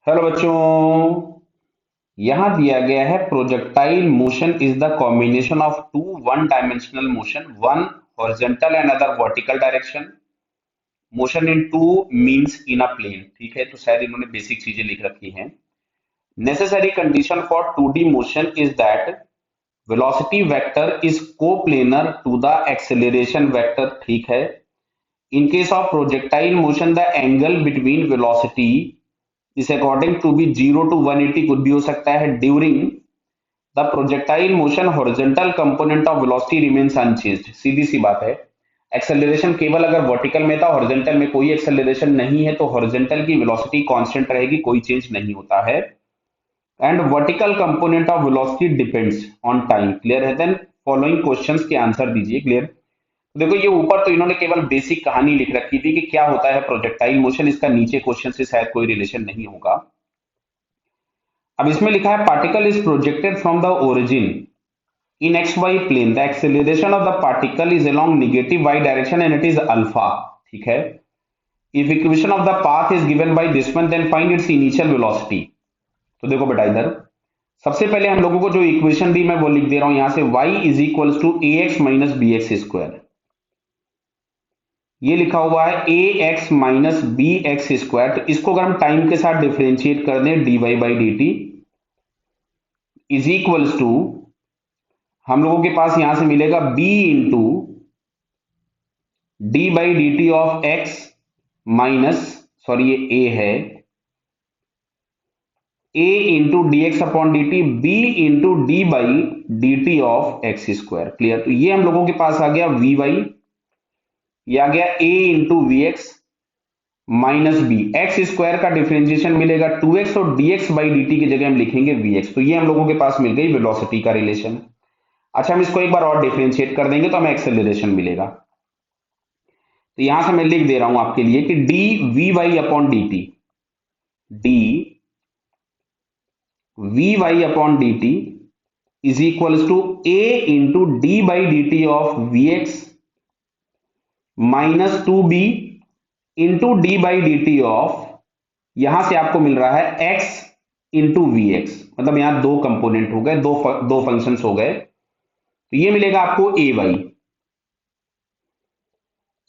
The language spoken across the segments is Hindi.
हेलो बच्चों, यहां दिया गया है projectile motion is the combination of two one dimensional motion, one horizontal and other vertical direction. Motion in two means in a plane. ठीक है, तो शायद इन्होंने बेसिक चीजें लिख रखी हैं। Necessary condition for 2D motion is that velocity vector is coplanar to the acceleration vector. ठीक है। In case of projectile motion the angle between velocity is according to be 0 to 180 कुछ भी हो सकता है। During the projectile motion horizontal component of velocity remains unchanged. सीधी सी बात है, एक्सेलरेशन केवल अगर वर्टिकल में था, हॉरिजॉन्टल में कोई एक्सेलरेशन नहीं है, तो हॉरिजॉन्टल की वेलोसिटी कांस्टेंट रहेगी, कोई चेंज नहीं होता है। And vertical component of velocity depends on time. Clear है? देन फॉलोइंग क्वेश्चंस के आंसर दीजिए। क्लियर? देखो, ये ऊपर तो इन्होंने केवल बेसिक कहानी लिख रखी थी कि क्या होता है प्रोजेक्टाइल मोशन, इसका नीचे क्वेश्चन से शायद कोई रिलेशन नहीं होगा। अब इसमें लिखा है particle is projected from the origin in X Y plane, the acceleration of the particle is along negative Y direction and it is alpha. ठीक है। If equation of the path is given by this one then find its initial velocity. तो देखो बेटा, इधर सबसे पहले हम लोगों को जो इक्वेशन दी मैं वो लिख दे रहा हूं यहां से, y is equals to a x minus B x square. ये लिखा हुआ है a x minus B x square. तो इसको अगर हम टाइम के साथ डिफरेंशिएट कर दें, D Y by D T is equals to, हम लोगों के पास यहां से मिलेगा b into D by D T of X minus, sorry ये a है, a into D X upon D T, b into D by D T of X square. Clear? तो ये हम लोगों के पास आ गया वी वाई, ये आ गया a into V X minus B. X square का डिफरेंशिएशन मिलेगा 2x और dx बाई डी टी की जगह हम लिखेंगे vx। तो ये हम लोगों के पास मिल गई वेलोसिटी का रिलेशन। अच्छा, हम इसको एक बार और डिफरेंशिएट कर देंगे तो हमें एक्सेलरेशन मिलेगा। तो यहां से मैं लिख दे रहा हूं आपके लिए कि D V Y upon D T, D V Y upon D T is equals to A into D by D T of we X minus 2b into D by D T of, यहां से आपको मिल रहा है x इंटू वी एक्स। मतलब यहां दो कंपोनेंट हो गए, दो फंक्शंस हो गए। तो ये मिलेगा आपको a y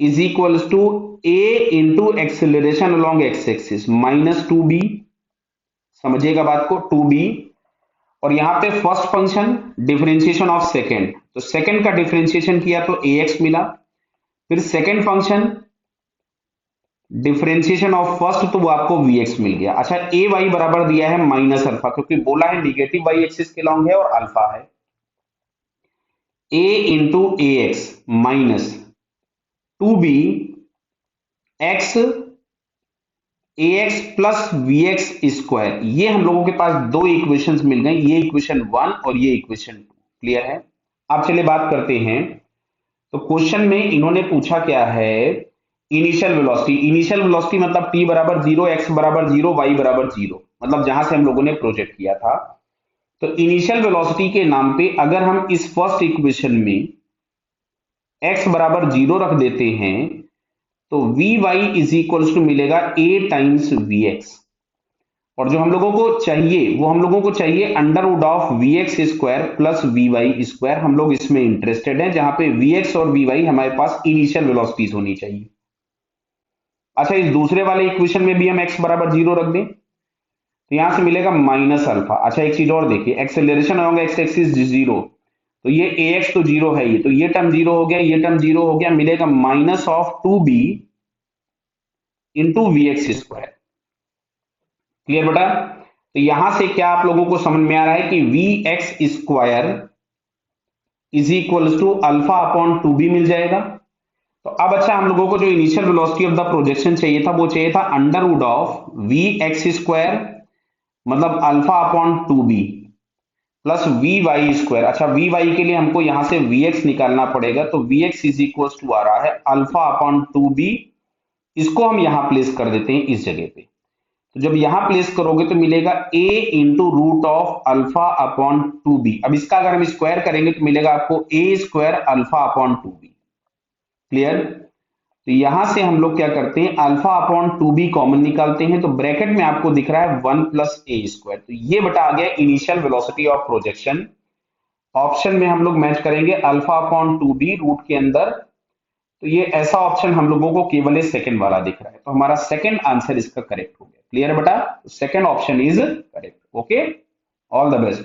is equals to A into acceleration along x axis minus 2b। समझिएगा बात को, 2b। और यहां पे first function differentiation of second, तो सेकेंड का डिफरेंशिएशन किया तो ax मिला। फिर second function differentiation of first, तो वो आपको vx मिल गया। अच्छा, ए वाई बराबर दिया है माइनस अल्फा, क्योंकि बोला है निगेटिव वाई एक्सिस के लॉन्ग है और अल्फा है। a into A x minus 2b X A X plus V x square. ये हम लोगों के पास दो इक्वेशंस मिल गए, ये इक्वेशन 1 और ये इक्वेशन 2। क्लियर है? अब चलिए बात करते हैं। तो क्वेश्चन में इन्होंने पूछा क्या है, इनिशियल वेलोसिटी। इनिशियल वेलोसिटी मतलब t बराबर 0, x बराबर 0, y बराबर 0, मतलब जहां से हम लोगों ने प्रोजेक्ट किया था। तो इनिशियल वेलोसिटी के नाम पे अगर हम इस फर्स्ट इक्वेशन में x बराबर 0 रख देते हैं तो V Y is equals to मिलेगा a टाइम्स वी एक्स। और जो हम लोगों को चाहिए वो हम लोगों को चाहिए under root of we x square plus we Y square. हम लोग इसमें इंटरेस्टेड हैं जहां पे वी एक्स और वी वाई हमारे पास इनिशियल वेलोसिटीज होनी चाहिए। अच्छा, इस दूसरे वाले इक्वेशन में भी हम x बराबर 0 रख दें तो यहां से मिलेगा माइनस अल्फा। अच्छा, एक चीज और देखिए, एक्सेलरेशन होगा एक्स एक्सिस 0, तो ये ax तो 0 है, ये तो ये टर्म 0 हो गया, ये टर्म 0 हो गया, मिलेगा minus of 2b into V x square. Clear बेटा? तो यहां से क्या आप लोगों को समझ में आ रहा है कि v x square is equal to alpha upon 2b मिल जाएगा। तो अब अच्छा, हम लोगों को जो initial velocity of the projection चाहिए था वो चाहिए था under root of we x square, मतलब alpha upon 2b plus we Y square. अच्छा, वी वाई के लिए हमको यहां से वी एक्स निकालना पड़ेगा, तो v x is equal to आ रहा है अल्फा अपॉन 2b। इसको हम यहां प्लेस कर देते हैं इस जगह पे। तो जब यहां प्लेस करोगे तो मिलेगा a into root of alpha upon 2b। अब इसका अगर हम स्क्वायर करेंगे तो मिलेगा आपको a square alpha upon 2b। Clear? तो यहां से हम लोग क्या करते हैं, अल्फा अपॉन 2b कॉमन निकालते हैं, तो ब्रैकेट में आपको दिख रहा है 1 प्लस ए स्क्वायर, तो ये बटा आ गया initial velocity of projection. Option में हम लोग मैच करेंगे अल्फा अपॉन 2b रूट के अंदर, तो ये ऐसा ऑप्शन हम लोगों को केवल ये सेकंड वाला दिख रहा है, तो हमारा सेकंड आंसर इसका करेक्ट हो गया। क्लियर बेटा, second option is correct. Okay, all the best.